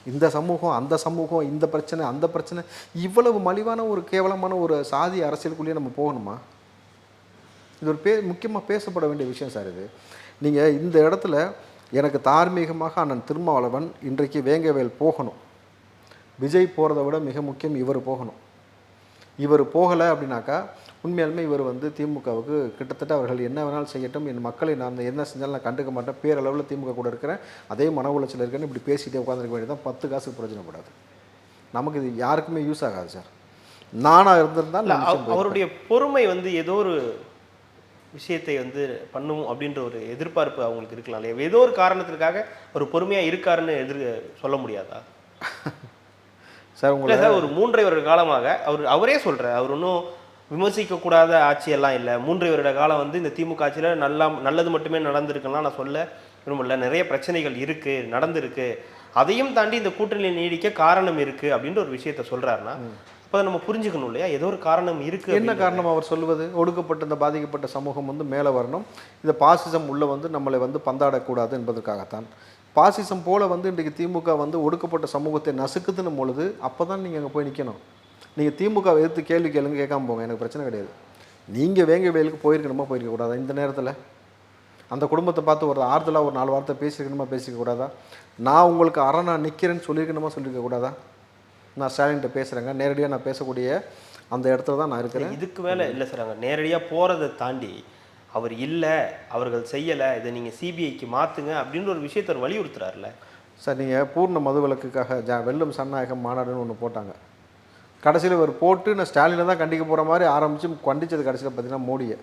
Speaker 1: இந்த சமூகம் அந்த சமூகம், இந்த பிரச்சனை அந்த பிரச்சனை, இவ்வளவு மலிவான ஒரு கேவலமான ஒரு சாதி அரசியலுக்குள்ளேயே நம்ம போகணுமா? இது ஒரு முக்கியமாக பேசப்பட வேண்டிய விஷயம் சார். இது நீங்கள் இந்த இடத்துல எனக்கு தார்மீகமாக அண்ணன் திருமாவளவன் இன்றைக்கு வேங்கவேல் போகணும். விஜய் போகிறத விட மிக முக்கியம் இவர் போகணும். இவர் போகலை அப்படின்னாக்கா உண்மையாலுமே இவர் வந்து திமுகவுக்கு கிட்டத்தட்ட அவர்கள் என்ன வேணாலும் செய்யட்டும், என் மக்களை நான் என்ன செஞ்சாலும் நான் கண்டுக்க மாட்டேன், பேரளவில் திமுக கூட இருக்கிறேன், அதே மன உளைச்சல் இருக்கேன்னு இப்படி பேசிகிட்டே உட்காந்துருக்க வேண்டியதான். 10 காசுக்கு பிரயோஜனப்படாது. நமக்கு இது யாருக்குமே யூஸ் ஆகாது சார். நானாக இருந்திருந்தால்
Speaker 2: அவருடைய பொறுமை வந்து ஏதோ ஒரு விஷயத்தை வந்து பண்ணும் அப்படின்ற ஒரு எதிர்பார்ப்பு அவங்களுக்கு இருக்கலாம் இல்லையா? ஏதோ ஒரு காரணத்திற்காக ஒரு பொறுமையாக இருக்காருன்னு சொல்ல முடியாதா
Speaker 1: சார்? உங்களை
Speaker 2: சார் ஒரு 3.5 வருட காலமாக அவரே சொல்கிறார், அவர் ஒன்றும் விமர்சிக்கக்கூடாத ஆட்சியெல்லாம் இல்லை. 3.5 வருட காலம் வந்து இந்த திமுக ஆட்சியில் நல்லது மட்டுமே நடந்திருக்கலாம் நான் சொல்ல விரும்பல. நிறைய பிரச்சனைகள் இருக்குது, நடந்திருக்கு. அதையும் தாண்டி இந்த கூட்டணி நீடிக்க காரணம் இருக்குது அப்படின்ற ஒரு விஷயத்த சொல்கிறாருன்னா அப்போ நம்ம புரிஞ்சுக்கணும் இல்லையா? ஏதோ ஒரு காரணம் இருக்குது.
Speaker 1: என்ன காரணம் அவர் சொல்லுவது? ஒடுக்கப்பட்ட இந்த பாதிக்கப்பட்ட சமூகம் வந்து மேலே வரணும், இந்த பாசிசம் உள்ளே வந்து நம்மளை வந்து பந்தாடக்கூடாது என்பதற்காகத்தான். பாசிசம் போல் வந்து இன்றைக்கு திமுக வந்து ஒடுக்கப்பட்ட சமூகத்தை நசுக்குதுன்னு பொழுது அப்போ தான் நீங்கள் அங்கே போய் நிற்கணும். நீங்கள் திமுக எதிர்த்து கேள்வி கேளுங்க, கேட்காம போங்க, எனக்கு பிரச்சனை கிடையாது. நீங்கள் வேங்கவேலுக்கு போயிருக்கணுமா, போயிருக்க கூடாதா? இந்த நேரத்தில் அந்த குடும்பத்தை பார்த்து ஒரு ஆறுதலாக ஒரு 4 வார்த்தை பேசியிருக்கணுமா, பேசிக்க கூடாதா? நான் உங்களுக்கு அரணா நிற்கிறேன்னு சொல்லியிருக்கணுமா, சொல்லியிருக்க கூடாதா? நான் ஸ்டாலின்கிட்ட பேசுகிறேங்க, நேரடியாக நான் பேசக்கூடிய அந்த இடத்துல தான் நான் இருக்கிறேன்.
Speaker 2: இதுக்கு மேலே இல்லை சார். அங்கே நேரடியாக போகிறதை தாண்டி அவர் இல்லை, அவர்கள் செய்யலை, இதை நீங்கள் சிபிஐக்கு மாற்றுங்க அப்படின்ற ஒரு விஷயத்தை அவர் வலியுறுத்துறாருல
Speaker 1: சார். நீங்கள் பூர்ண மதுவிலக்குக்காக வெல்லும் சன்னாயகம் மாநாடுன்னு ஒன்று போட்டாங்க. கடைசியில் இவர் போட்டு நான் ஸ்டாலினை தான் கண்டிக்க போகிற மாதிரி ஆரம்பித்து கண்டித்தது கடைசியில் பார்த்தீங்கன்னா மோடியை.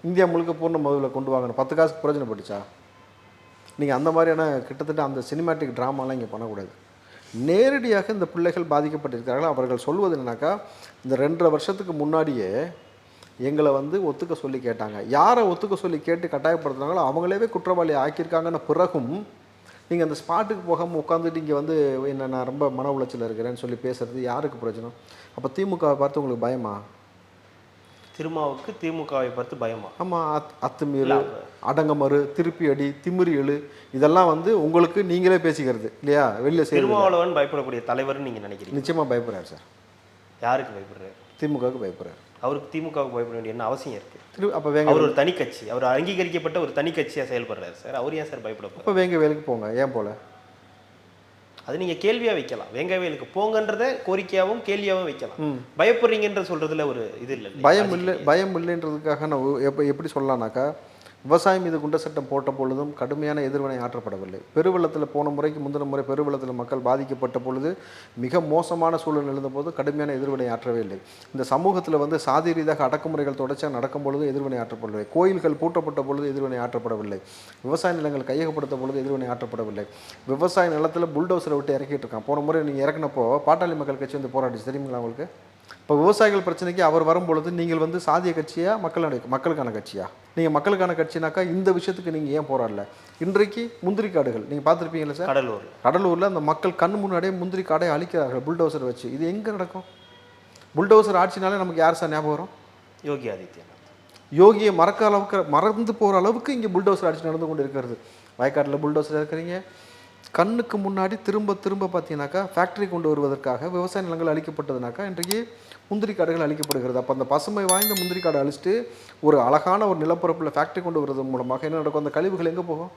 Speaker 1: இந்தியா முழுக்க பூர்ண மதுவில் கொண்டு வாங்கணும். 10 காசுக்கு பிரயோஜனப்பட்டுச்சா? நீங்கள் அந்த மாதிரியான கிட்டத்தட்ட அந்த சினிமேட்டிக் ட்ராமாலாம் இங்கே பண்ணக்கூடாது. நேரடியாக இந்த பிள்ளைகள் பாதிக்கப்பட்டிருக்கிறார்கள். அவர்கள் சொல்வது என்னன்னாக்கா, இந்த 2.5 வருஷத்துக்கு முன்னாடியே எங்களை வந்து ஒத்துக்க சொல்லி கேட்டாங்க. யாரை ஒத்துக்க சொல்லி கேட்டு கட்டாயப்படுத்துனாங்களோ அவங்களே குற்றவாளி ஆக்கியிருக்காங்கன்னு பிறகும் நீங்கள் அந்த ஸ்பாட்டுக்கு போகாமல் உட்காந்துட்டு இங்கே வந்து என்ன நான் ரொம்ப மன உளைச்சல் இருக்கிறேன்னு சொல்லி பேசுகிறது யாருக்கு பிரயோஜனம்? அப்போ திமுகவை பார்த்து உங்களுக்கு பயமா?
Speaker 2: திமுகவை பார்த்து பயமா?
Speaker 1: ஆமாம். அத்துமீறு, அடங்கமறு, திருப்பி அடி, திமிரி எழு, இதெல்லாம் வந்து உங்களுக்கு நீங்களே பேசிக்கிறது இல்லையா? வெளில
Speaker 2: திருமாவளவன் பயப்படக்கூடிய தலைவர்னு நீங்கள் நினைக்கிறீங்க?
Speaker 1: நிச்சயமாக பயப்படுறாரு சார்.
Speaker 2: யாருக்கு பயப்படுறாரு?
Speaker 1: திமுகவுக்கு பயப்படுறாரு.
Speaker 2: அவருக்கு திமுகவுக்கு பயப்பட வேண்டிய என்ன அவசியம் இருக்குது?
Speaker 1: அப்போ
Speaker 2: அவர் ஒரு தனி கட்சி, அவர் அங்கீகரிக்கப்பட்ட ஒரு தனி கட்சியாக செயல்படுறாரு சார். அவர் ஏன் சார் பயப்பட?
Speaker 1: இப்போ வேலுக்கு போங்க, ஏன் போல?
Speaker 2: அது நீங்கள் கேள்வியாக வைக்கலாம். வேலுக்கு போங்கன்றத கோரிக்கையாகவும் கேள்வியாகவும் வைக்கலாம். பயப்படுறீங்கன்ற சொல்கிறதுல ஒரு இது இல்லை.
Speaker 1: பயம் இல்லைன்றதுக்காக நான் எப்படி சொல்லலாம்னாக்கா, விவசாயம் மீது குண்ட சட்டம் போட்ட பொழுதும் கடுமையான எதிர்வினை ஆற்றப்படவில்லை. பெருவெள்ளத்தில் போன முறைக்கு முந்தின முறை பெருவெள்ளத்தில் மக்கள் பாதிக்கப்பட்ட பொழுது மிக மோசமான சூழல் எழுந்தபோது கடுமையான எதிர்வினை ஆற்றவே இல்லை. இந்த சமூகத்தில் வந்து சாதி ரீதியாக அடக்குமுறைகள் தொடர்ச்சியாக நடக்கும் பொழுது எதிர்வினை ஆற்றப்படவில்லை. கோயில்கள் பூட்டப்பட்ட பொழுது எதிர்வினை ஆற்றப்படவில்லை. விவசாய நிலங்கள் கையகப்படுத்த பொழுது எதிர்வினை ஆற்றப்படவில்லை. விவசாய நிலத்தில் புல்டோசரை விட்டு இறக்கிட்டு இருக்கான். போன முறை நீங்கள் இறக்குனப்போ பாட்டாளி மக்கள் கட்சி வந்து போராடிச்சு தெரியுங்களா உங்களுக்கு? இப்போ விவசாயிகள் பிரச்சனைக்கு அவர் வரும்பொழுது நீங்கள் வந்து சாதிய கட்சியா மக்களுக்கான கட்சியா? நீங்கள் மக்களுக்கான கட்சினாக்கா இந்த விஷயத்துக்கு நீங்கள் ஏன் போராடல? இன்றைக்கு முந்திரி காடுகள் நீங்கள் பார்த்துருப்பீங்களா சார்? கடலூரில் அந்த மக்கள் கண் முன்னாடியே முந்திரி காடை அழிக்கிறார்கள் புல்டோசர் வச்சு. இது எங்கே நடக்கும்? புல்டோசர் ஆட்சினாலே நமக்கு யார் சார் ஞாபகம் வரும்?
Speaker 2: யோகி ஆதித்யநாத்.
Speaker 1: யோகியை மறந்து போகிற அளவுக்கு இங்கே புல்டோசர் ஆட்சி நடந்து கொண்டு இருக்கிறது. வயக்காட்டில் புல்டோசர் இருக்கிறீங்க, கண்ணுக்கு முன்னாடி திரும்ப திரும்ப பார்த்தீங்கன்னாக்கா ஃபேக்ட்ரி கொண்டு வருவதற்காக விவசாய நிலங்கள் அழிக்கப்பட்டதுனாக்கா இன்றைக்கு முந்திரி காடுகள் அழிக்கப்படுகிறது. அப்போ அந்த பசுமை வாய்ந்த முந்திரி காடை அழிச்சிட்டு ஒரு அழகான ஒரு நிலப்பரப்பில் ஃபேக்ட்ரி கொண்டு வருவது மூலமாக என்ன நடக்கும்? அந்த கழிவுகள் எங்கே போகும்?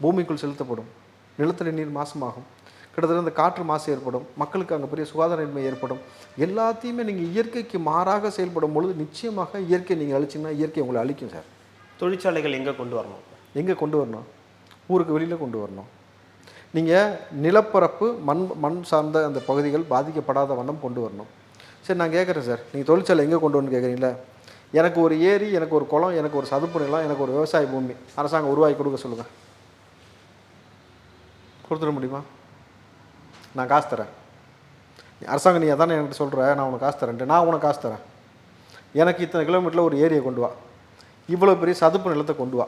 Speaker 1: பூமிக்குள் செலுத்தப்படும். நிலத்தடி நீர் மாசுமாகும். கிட்டத்தட்ட அந்த காற்று மாசு ஏற்படும். மக்களுக்கு அங்கே பெரிய சுகாதாரமின்மை ஏற்படும். எல்லாத்தையுமே நீங்கள் இயற்கைக்கு மாறாக செயல்படும் பொழுது நிச்சயமாக இயற்கை நீங்கள் அழிச்சிங்கன்னா இயற்கை உங்களை அழிக்கும் சார்.
Speaker 2: தொழிற்சாலைகள் எங்கே கொண்டு வரணும்?
Speaker 1: எங்கே கொண்டு வரணும்? ஊருக்கு வெளியில் கொண்டு வரணும். நீங்கள் நிலப்பரப்பு மண் சார்ந்த அந்த பகுதிகள் பாதிக்கப்படாத வண்ணம் கொண்டு வரணும். சரி, நான் கேட்குறேன் சார், நீங்கள் தொழிற்சாலை எங்கே கொண்டு வரணும்னு கேட்குறீங்களா? எனக்கு ஒரு ஏரி, எனக்கு ஒரு குளம், எனக்கு ஒரு சதுப்பு நிலம், எனக்கு ஒரு விவசாய பூமி அரசாங்கம் உருவாக்கி கொடுக்க சொல்லுங்கள். கொடுத்துட முடியுமா? நான் காசு தரேன். அரசாங்கம் நீ அதானே என்கிட்ட சொல்கிற, நான் உனக்கு காசு தரேன்ட்டு. நான் உனக்கு காசு தரேன். எனக்கு இத்தனை கிலோமீட்டரில் ஒரு ஏரியை கொண்டு வா, இவ்வளோ பெரிய சதுப்பு நிலத்தை கொண்டு வா.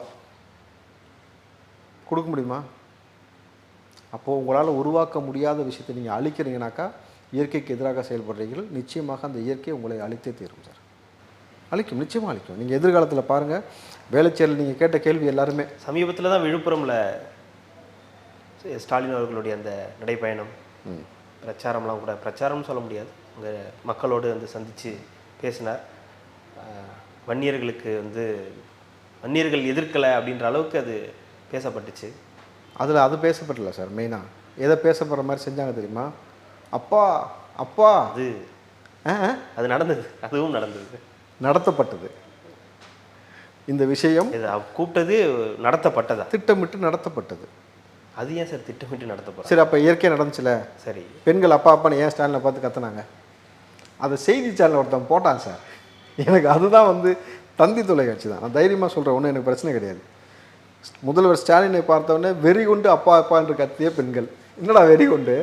Speaker 1: கொடுக்க முடியுமா? அப்போது உங்களால் உருவாக்க முடியாத விஷயத்தை நீங்கள் அழிக்கிறீங்கனாக்கா இயற்கைக்கு எதிராக செயல்படுறீர்கள். நிச்சயமாக அந்த இயற்கை உங்களை அழித்தே தீரும் சார். அழிக்கும், நிச்சயமாக அழிக்கும். நீங்கள் எதிர்காலத்தில் பாருங்கள், வேலைச்சேரில் நீங்கள் கேட்ட கேள்வி எல்லாருமே.
Speaker 2: சமீபத்தில் தான் விழுப்புரமில் ஸ்டாலின் அவர்களுடைய அந்த நடைப்பயணம் பிரச்சாரம்லாம் கூட, பிரச்சாரம்னு சொல்ல முடியாது, அங்கே மக்களோடு வந்து சந்தித்து பேசினார். வன்னியர்களுக்கு வந்து வன்னியர்கள் எதிர்க்கலை அப்படின்ற அளவுக்கு அது பேசப்பட்டுச்சு.
Speaker 1: அது பேசப்படல சார். மெயினாக எதை பேசப்படுற மாதிரி செஞ்சாங்க தெரியுமா? அப்பா அப்பா
Speaker 2: அது நடந்தது, அதுவும் நடந்தது,
Speaker 1: நடத்தப்பட்டது. இந்த விஷயம்
Speaker 2: கூப்பிட்டது நடத்தப்பட்டதா?
Speaker 1: திட்டமிட்டு நடத்தப்பட்டது.
Speaker 2: அது ஏன் சார் திட்டமிட்டு நடத்தப்படும்?
Speaker 1: சரி, அப்போ இயற்கை நடந்துச்சுல.
Speaker 2: சரி,
Speaker 1: பெண்கள் அப்பா அப்பான்னு ஏன் ஸ்டாலினை பார்த்து கத்துனாங்க? அதை செய்தி சேனல் ஒருத்தன் போட்டான் சார். எனக்கு அதுதான் வந்து தந்தி தொலைக்காட்சி தான். நான் தைரியமாக சொல்கிறேன், ஒன்றும் எனக்கு பிரச்சனை கிடையாது. முதல்வர் ஸ்டாலினை பார்த்தவொடனே வெறி கொண்டு அப்பா அப்பா என்று கத்திய பெண்கள். என்னடா வெறி கொண்டு?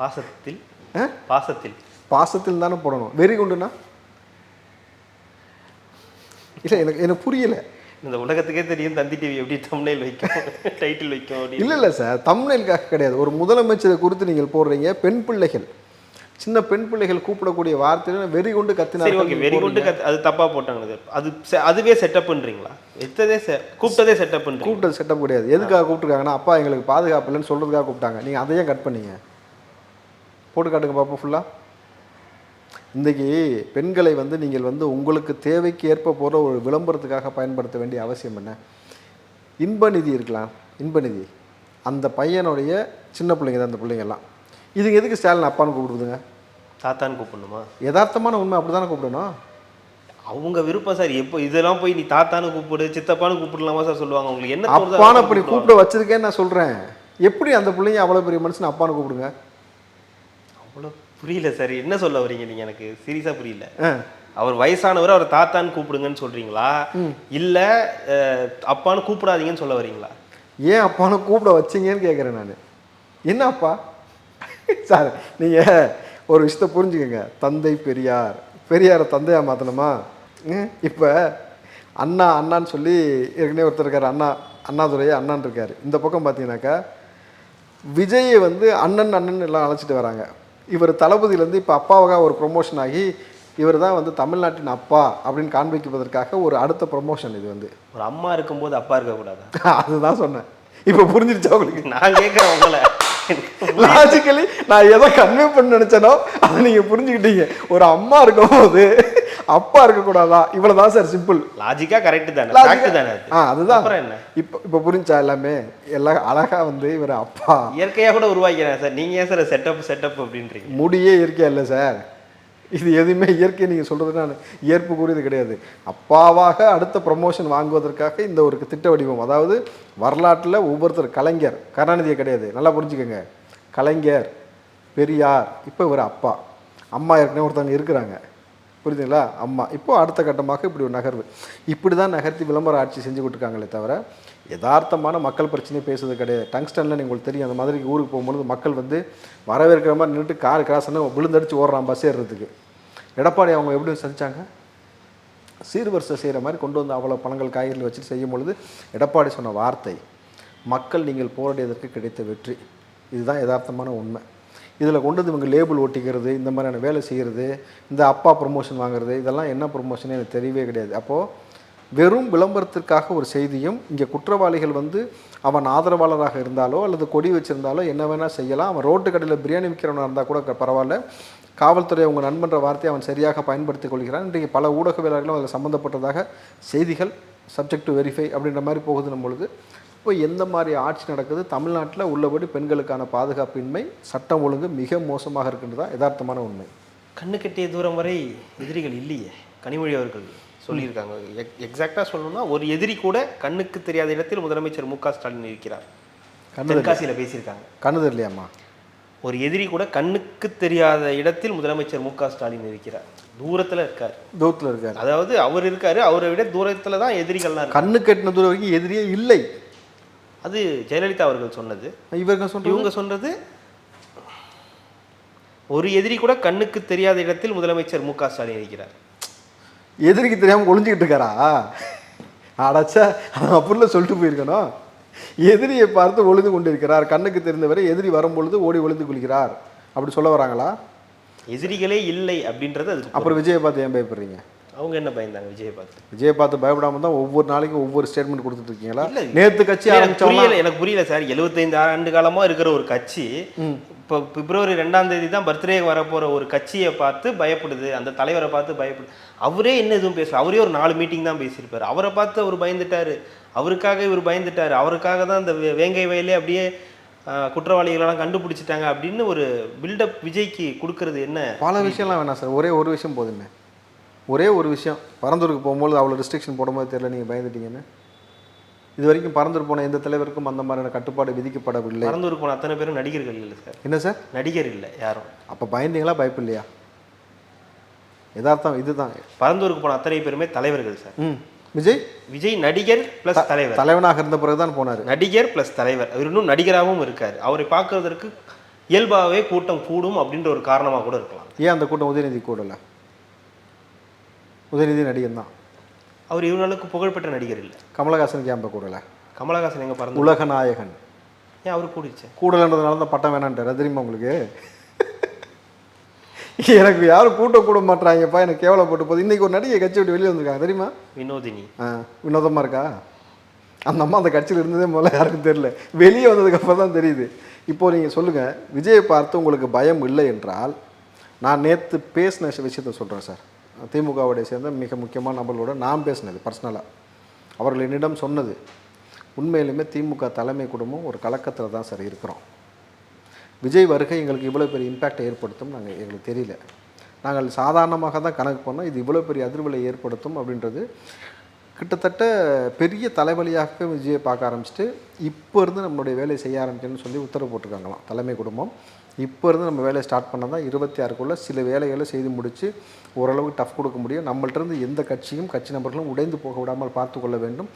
Speaker 2: பாசத்தில்
Speaker 1: பாசத்தில் தானே போடணும். வெறி கொண்டுனா இல்லை, எனக்கு புரியலை.
Speaker 2: இந்த உலகத்துக்கே தெரியும் தந்தி டிவி எப்படி தம்ப்நெயில் வைக்கும், டைட்டில் வைக்கும்.
Speaker 1: இல்லை சார், தம்ப்நெயிலுக்காக கிடையாது. ஒரு முதலமைச்சரை குறித்து நீங்கள் போடுறீங்க, பெண் பிள்ளைகள், சின்ன பெண் பிள்ளைகள் கூப்பிடக்கூடிய வார்த்தையில வெறி கொண்டு கத்தினாங்க.
Speaker 2: வெறி கொண்டு அது தப்பா போட்டாங்க. அதுவே செட்டப்ன்றீங்களா? கூப்பிட்டதே
Speaker 1: செட்டப் கிடையாது. எதுக்காக கூப்பிட்டுருக்காங்கன்னா, அப்பா எங்களுக்கு பாதுகாப்பு இல்லைன்னு சொல்றதுக்காக கூப்பிட்டாங்க. நீங்கள் அதையே கட் பண்ணீங்க. போட்டு காட்டுங்க பார்ப்போம் ஃபுல்லாக. இன்றைக்கி பெண்களை வந்து நீங்கள் வந்து உங்களுக்கு தேவைக்கு ஏற்ப போகிற ஒரு விளம்பரத்துக்காக பயன்படுத்த வேண்டிய அவசியம் என்ன? இன்ப நிதி இருக்கலாம், இன்ப நிதி, அந்த பையனுடைய சின்ன பிள்ளைங்க தான் அந்த பிள்ளைங்கள்லாம். இதுங்க எதுக்கு ஸ்டாலின் அப்பான்னு கூப்பிடுதுங்க?
Speaker 2: தாத்தான்னு கூப்பிடணுமா?
Speaker 1: யதார்த்தமான உண்மை அப்படி தானே கூப்பிடணும்.
Speaker 2: அவங்க விருப்பம் சார். எப்போ இதெல்லாம் போய் நீ தாத்தான்னு கூப்பிடு, சித்தப்பான்னு கூப்பிடலாமா சார் சொல்லுவாங்க? உங்களுக்கு என்ன
Speaker 1: அப்பான்னு அப்படி கூப்பிட வச்சிருக்கேன்னு நான் சொல்கிறேன். எப்படி அந்த பிள்ளைங்க அவ்வளோ பெரிய மனுஷன் அப்பான்னு கூப்பிடுங்க?
Speaker 2: அவ்வளோ புரியல சார், என்ன சொல்ல வரீங்க நீங்கள்? எனக்கு சீரியஸாக புரியல. அவர் வயசானவர், அவர் தாத்தான்னு கூப்பிடுங்கன்னு சொல்கிறீங்களா, இல்லை அப்பான்னு கூப்பிடாதீங்கன்னு சொல்ல வரீங்களா?
Speaker 1: ஏன் அப்பான்னு கூப்பிட வச்சிங்கன்னு கேட்குறேன் நான். என்ன அப்பா சார், நீங்கள் ஒரு விஷயத்தை புரிஞ்சுக்கோங்க. தந்தை பெரியாரை தந்தையாக மாற்றணுமா? இப்போ அண்ணான்னு சொல்லி ஏற்கனவே ஒருத்தர் இருக்கார், அண்ணாதுரையே அண்ணான் இருக்கார். இந்த பக்கம் பார்த்தீங்கன்னாக்கா விஜயை வந்து அண்ணன் எல்லாம் அழைச்சிட்டு வராங்க. இவர் தளபதியிலேருந்து இப்போ அப்பாவாக ஒரு ப்ரொமோஷன் ஆகி இவர் தான் வந்து தமிழ்நாட்டின் அப்பா அப்படின்னு காண்பிப்பதற்காக ஒரு அடுத்த ப்ரொமோஷன். இது வந்து
Speaker 2: ஒரு அம்மா இருக்கும்போது அப்பா இருக்கக்கூடாது.
Speaker 1: அதுதான் சொன்னேன். இப்போ புரிஞ்சிருச்சா உங்களுக்கு?
Speaker 2: நான் கேட்குறேன் உங்களை.
Speaker 1: லாஜிக்கலி நான் எதை கன்வே பண்ண நினைச்சனோ அதை நீங்க புரிஞ்சுக்கிட்டீங்க. ஒரு அம்மா இருக்கும்போது அப்பா இருக்கக்கூடாதா? இவ்வளவுதான் சார், சிம்பிள்.
Speaker 2: லாஜிக்கா கரெக்ட் தானே?
Speaker 1: அதுதான். என்ன இப்போ புரிஞ்சா? எல்லாமே எல்லாம் அழகா வந்து இவர் அப்பா
Speaker 2: இயற்கையா கூட உருவாக்கிறேன் சார். நீங்க ஏன் சார் செட்டப் அப்படின்றீங்க?
Speaker 1: முடியே இயற்கையா இல்லை சார். இது எதுவுமே இயற்கை நீங்கள் சொல்கிறது நான் ஏற்பு கூறியது கிடையாது. அப்பாவாக அடுத்த ப்ரமோஷன் வாங்குவதற்காக இந்த ஒரு திட்ட வடிவம். அதாவது வரலாற்றில் ஒவ்வொருத்தர், கலைஞர், கருணாநிதியை கிடையாது, நல்லா புரிஞ்சுக்கோங்க. கலைஞர், பெரியார், இப்போ இவர் அப்பா, அம்மா ஏற்கனவே ஒருத்தவங்க இருக்கிறாங்க. புரியுதுங்களா? அம்மா இப்போ அடுத்த கட்டமாக இப்படி ஒரு நகர்வு, இப்படி தான் நகர்த்தி விளம்பர ஆட்சி செஞ்சுக்கிட்டு இருக்காங்களே தவிர யதார்த்தமான மக்கள் பிரச்சனையை பேசுறது கிடையாது. டங்ஸ்டனில் உங்களுக்கு தெரியும், அந்த மாதிரி ஊருக்கு போகும்பொழுது மக்கள் வந்து வரவேற்கிற மாதிரி நின்றுட்டு கார் கிராஸ்ன்னு விழுந்தடிச்சு ஓடுறான் பஸ் ஏறுறதுக்கு. எடப்பாடி அவங்க எப்படி சந்திச்சாங்க? சீர்வரிசை செய்கிற மாதிரி கொண்டு வந்து அவ்வளோ பணங்கள் காய்கறிகள் வச்சுட்டு செய்யும் பொழுது எடப்பாடி சொன்ன வார்த்தை, மக்கள் நீங்கள் போராடியதற்கு கிடைத்த வெற்றி. இதுதான் யதார்த்தமான உண்மை. இதில் கொண்டு வந்து இவங்க லேபிள் ஒட்டிக்கிறது, இந்த மாதிரியான வேலை செய்கிறது, இந்த அப்பா ப்ரொமோஷன் வாங்குறது, இதெல்லாம் என்ன ப்ரொமோஷனே எனக்கு தெரியவே கிடையாது. அப்போது வெறும் விளம்பரத்திற்காக ஒரு செய்தியும், இங்கே குற்றவாளிகள் வந்து அவன் ஆதரவாளராக இருந்தாலோ அல்லது கொடி வச்சுருந்தாலோ என்ன வேணால் செய்யலாம், அவன் ரோட்டு கடையில் பிரியாணி விற்கிறவனாக இருந்தால் கூட பரவாயில்ல, காவல்துறை அவங்க நண்பன்ற வார்த்தையை அவன் சரியாக பயன்படுத்திக் கொள்கிறான். இன்றைக்கு பல ஊடகவியலாளர்களும் அதில் சம்மந்தப்பட்டதாக செய்திகள் சப்ஜெக்ட் டு வெரிஃபை அப்படின்ற மாதிரி போகுதுன்னும் பொழுது இப்போ எந்த மாதிரி ஆட்சி நடக்குது? தமிழ்நாட்டில் உள்ளபடி பெண்களுக்கான பாதுகாப்பின்மை, சட்டம் ஒழுங்கு மிக மோசமாக இருக்கின்றது தான் யதார்த்தமான உண்மை.
Speaker 2: கண்ணு கட்டிய தூரம் வரை எதிரிகள் இல்லையே, கனிமொழி அவர்கள் சொல்லியிருக்காங்க. எக்ஸாக்டாக சொல்லணும்னா ஒரு எதிரி கூட கண்ணுக்கு தெரியாத இடத்தில் முதலமைச்சர் மு க ஸ்டாலின் இருக்கிறார். தென்காசியில் பேசியிருக்காங்க.
Speaker 1: கண்ணு தெரியலையாம்மா?
Speaker 2: ஒரு எதிரி கூட கண்ணுக்கு தெரியாத இடத்தில் முதலமைச்சர் மு க ஸ்டாலின் இருக்கிறார். தூரத்தில் இருக்கார்.
Speaker 1: தூரத்தில் இருக்கார்.
Speaker 2: அதாவது அவர் இருக்காரு, அவரை விட தூரத்தில் தான் எதிரிகள்லாம்.
Speaker 1: கண்ணு கட்டின தூரம் வரைக்கும் எதிரியே இல்லை.
Speaker 2: அது ஜெயலலிதா அவர்கள் சொன்னது. இவங்க சொன்னது ஒரு எதிரி கூட கண்ணுக்கு தெரியாத இடத்தில் முதலமைச்சர் மு க ஸ்டாலின் இருக்கிறார்.
Speaker 1: எதிரிக்கு தெரியாமல் ஒளிஞ்சிக்கிட்டு இருக்காரா? அடைச்சா அப்படிலாம் சொல்லிட்டு போயிருக்கணும். எதிரியை பார்த்து ஒளிந்து கொண்டிருக்கிறார், கண்ணுக்கு தெரிந்தவரை எதிரி வரும்பொழுது ஓடி ஒளிந்து கொள்கிறார், அப்படி சொல்ல வராங்களா?
Speaker 2: எதிரிகளே இல்லை அப்படின்றது. அது
Speaker 1: அப்புறம் விஜயை பார்த்து ஏன் பயப்படுறீங்க?
Speaker 2: அவங்க என்ன பயந்தாங்க விஜயை பார்த்து?
Speaker 1: விஜயை பார்த்து பயப்படாம தான் ஒவ்வொரு நாளைக்கும் ஒவ்வொரு ஸ்டேட்மெண்ட் கொடுத்துட்டு இருக்கீங்களா? நேற்று கட்சி
Speaker 2: புரியல, எனக்கு புரியல சார். 75 ஆண்டு காலமா இருக்கிற ஒரு கட்சி இப்போ பிப்ரவரி 2ஆம் தேதி தான் பர்த்டே வரப்போற ஒரு கட்சியை பார்த்து பயப்படுது, அந்த தலைவரை பார்த்து பயப்படுது. அவரே என்ன எதுவும் பேசல, அவரே ஒரு 4 மீட்டிங் தான் பேசியிருப்பாரு. அவரை பார்த்து அவர் பயந்துட்டாரு, அவருக்காக இவர் பயந்துட்டாரு, அவருக்காக தான் இந்த வேங்கை வயலே அப்படியே குற்றவாளிகளெல்லாம் கண்டுபிடிச்சிட்டாங்க அப்படின்னு ஒரு பில்டப் விஜய்க்கு கொடுக்கறது என்ன?
Speaker 1: பல விஷயம்லாம் வேணாம் சார், ஒரே ஒரு விஷயம் போதுமே. ஒரே ஒரு விஷயம், பரந்தூருக்கு போகும்போது அவ்வளோ ரெஸ்ட்ரிக்ஷன் போடும்போது தெரியல நீங்கள் பயந்துட்டீங்கன்னு. இது வரைக்கும் பரந்தூர் போன எந்த தலைவருக்கும் அந்த மாதிரியான கட்டுப்பாடு விதிக்கப்படவில்லை.
Speaker 2: பரந்தூருக்கு போன அத்தனை பேரும் நடிகர்கள் இல்லை சார்.
Speaker 1: என்ன சார்?
Speaker 2: நடிகர் இல்லை யாரும்.
Speaker 1: அப்போ பயந்தீங்களா பயப்பில்லையா? யதார்த்தம் இதுதான்.
Speaker 2: பரந்தூருக்கு போன அத்தனை பேருமே தலைவர்கள் சார். விஜய் நடிகர் பிளஸ் தலைவர்.
Speaker 1: தலைவனாக இருந்த பிறகு தான் போனார்.
Speaker 2: நடிகர் பிளஸ் தலைவர். அவர் இன்னும் நடிகராகவும் இருக்கார். அவரை பார்க்கறதற்கு இயல்பாகவே கூட்டம் கூடும் அப்படின்ற ஒரு காரணமாக கூட இருக்கலாம்.
Speaker 1: ஏன் அந்த கூட்டம் உதயநிதி கூடலை? உதயநிதி நடிகர் தான்.
Speaker 2: அவர் இவர்களுக்கு புகழ்பெற்ற நடிகர் இல்லை.
Speaker 1: கமலஹாசனுக்கு ஏன் கூடலை?
Speaker 2: கமலஹாசன் எங்கே பறந்து?
Speaker 1: உலக நாயகன்.
Speaker 2: ஏன் அவர் கூடிச்சு?
Speaker 1: கூடலைன்றதுனால தான் பட்டம் வேணான்ட்டார். தெரியுமா உங்களுக்கு? எனக்கு யாரும் கூட்டம் கூட மாட்டாங்கப்பா, எனக்கு கேவலப்பட்டு போகுது. இன்றைக்கி ஒரு நடிகை கட்சி விட்டு வெளியே வந்திருக்காங்க தெரியுமா?
Speaker 2: வினோதினி.
Speaker 1: வினோதமாக இருக்கா? அந்த அம்மா அந்த கட்சியில் இருந்ததே முதல்ல யாருக்கும் தெரியல, வெளியே வந்ததுக்கப்புறம் தான் தெரியுது. இப்போது நீங்கள் சொல்லுங்கள், விஜயை பார்த்து உங்களுக்கு பயம் இல்லை என்றால், நான் நேற்று பேசின விஷயத்த சொல்கிறேன் சார். திமுகவுடைய சேர்ந்த மிக முக்கியமான நபர்களோட நான் பேசினது பர்சனலாக. அவர்கள் என்னிடம் சொன்னது, உண்மையிலுமே திமுக தலைமை குடும்பம் ஒரு கலக்கத்தில் தான் சார் இருக்கிறோம். விஜய் வருகை எங்களுக்கு இவ்வளோ பெரிய இம்பேக்டை ஏற்படுத்தும் எங்களுக்கு தெரியல. நாங்கள் சாதாரணமாக தான் கணக்கு பண்ணோம், இது இவ்வளோ பெரிய அதிர்வலை ஏற்படுத்தும் அப்படின்றது. கிட்டத்தட்ட பெரிய தலைவலியாக விஜயை பார்க்க ஆரம்பிச்சுட்டு இப்போ இருந்து நம்மளுடைய வேலையை செய்ய ஆரம்பிக்கணும்னு சொல்லி உத்தரவு போட்டிருக்காங்களாம் தலைமை குடும்பம். இப்போ இருந்து நம்ம வேலையை ஸ்டார்ட் பண்ணால் தான் 26க்குள்ளே சில வேலைகளை செய்து முடித்து ஓரளவுக்கு டஃப் கொடுக்க முடியும். நம்மள்கிட்ட எந்த கட்சியும் கட்சி நபர்களும் உடைந்து போக விடாமல் பார்த்து கொள்ள வேண்டும்.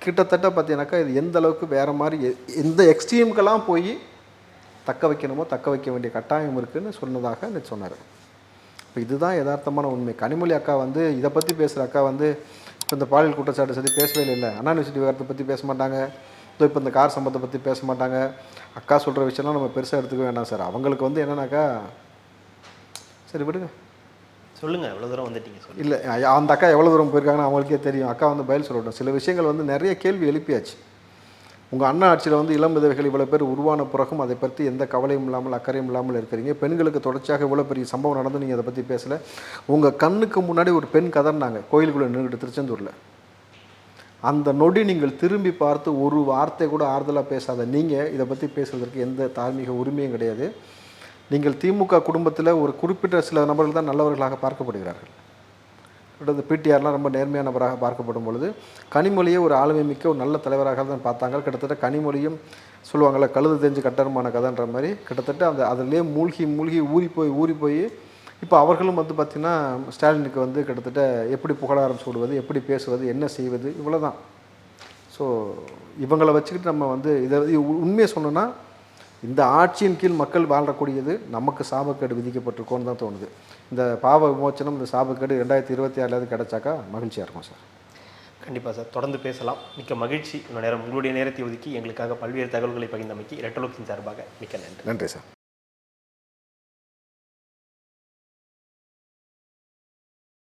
Speaker 1: கிட்டத்தட்ட பார்த்தீங்கன்னாக்கா இது எந்த அளவுக்கு வேறு மாதிரி எந்த எக்ஸ்ட்ரீமுக்கெல்லாம் போய் தக்க வைக்கணுமோ தக்க வைக்க வேண்டிய கட்டாயம் இருக்குதுன்னு சொன்னதாக எனக்கு சொன்னார். இப்போ இதுதான் யதார்த்தமான உண்மை. கனிமொழி அக்கா வந்து இதை பற்றி பேசுகிற அக்கா வந்து இப்போ இந்த பாலியல் குற்றச்சாட்டு சரி பேசவே இல்லை. அண்ணா யூனிவர்சிட்டி விவகாரத்தை பற்றி பேச மாட்டாங்க, இப்போ இந்த கார் சம்பந்தத்தை பற்றி பேச மாட்டாங்க. அக்கா சொல்கிற விஷயம்லாம் நம்ம பெருசாக எடுத்துக்க வேண்டாம் சார். அவங்களுக்கு வந்து என்னன்னாக்கா சரி விடுங்க,
Speaker 2: சொல்லுங்கள் எவ்வளோ தூரம் வந்துட்டீங்க சொல்லி.
Speaker 1: இல்லை அந்த அக்கா எவ்வளோ தூரம் போயிருக்காங்கன்னு அவங்களுக்கே தெரியும். அக்கா வந்து பதில் சொல்லட்டும். சில விஷயங்கள் வந்து நிறைய கேள்வி எழுப்பியாச்சு. உங்கள் அண்ணா ஆட்சியில் வந்து இளம் விதவைகள் இவ்வளோ பேர் உருவான பிறகும் அதை பற்றி எந்த கவலையும் இல்லாமல் அக்கறையும் இல்லாமல் இருக்கிறீங்க. பெண்களுக்கு தொடர்ச்சியாக இவ்வளோ பெரிய சம்பவம் நடந்து நீங்கள் அதை பற்றி பேசலை. உங்கள் கண்ணுக்கு முன்னாடி ஒரு பெண் கதர்னாங்க கோயிலுக்குள்ளே நின்றுக்கிட்டு திருச்செந்தூரில். அந்த நொடி நீங்கள் திரும்பி பார்த்து ஒரு வார்த்தை கூட ஆறுதலாக பேசாத நீங்கள் இதை பற்றி பேசுவதற்கு எந்த தார்மீக உரிமையும் கிடையாது. நீங்கள் திமுக குடும்பத்தில் ஒரு குறிப்பிட்ட சில நபர்கள் தான் நல்லவர்களாக பார்க்கப்படுகிறார்கள். இந்த பிடிஆர்லாம் ரொம்ப நேர்மையான நபராக பார்க்கப்படும் பொழுது கனிமொழியை ஒரு ஆளுமை மிக்க ஒரு நல்ல தலைவராக தான் பார்த்தாங்க. கிட்டத்தட்ட கனிமொழியும் சொல்லுவாங்கள்ல கழுது தெரிஞ்சு கட்டருமான கதைன்ற மாதிரி கிட்டத்தட்ட அந்த அதிலே மூழ்கி ஊறி போய் இப்போ அவர்களும் வந்து பார்த்திங்கன்னா ஸ்டாலினுக்கு வந்து கிட்டத்தட்ட எப்படி புகழாரம் சூடுவது, எப்படி பேசுவது, என்ன செய்வது, இவ்வளோ தான். ஸோ இவங்களை வச்சுக்கிட்டு நம்ம வந்து இதை உண்மையை சொன்னோன்னா இந்த ஆட்சியின் கீழ் மக்கள் வாழக்கூடியது நமக்கு சாபக்கேடு விதிக்கப்பட்டிருக்கோன்னு தான் தோணுது. இந்த பாவ விமோச்சனம், இந்த சாபக்கேடு 2026 கிடைச்சாக்கா மகிழ்ச்சியாக இருக்கும் சார்.
Speaker 2: கண்டிப்பாக சார், தொடர்ந்து பேசலாம். மிக்க மகிழ்ச்சி. இன்னும் நேரம் உங்களுடைய நேரத்தை ஒதுக்கி எங்களுக்காக பல்வேறு தகவல்களை பகிர்ந்தமைக்கு ரெட்டலோக்ஸின் சார்பாக மிக்க நன்றி.
Speaker 1: நன்றி சார்.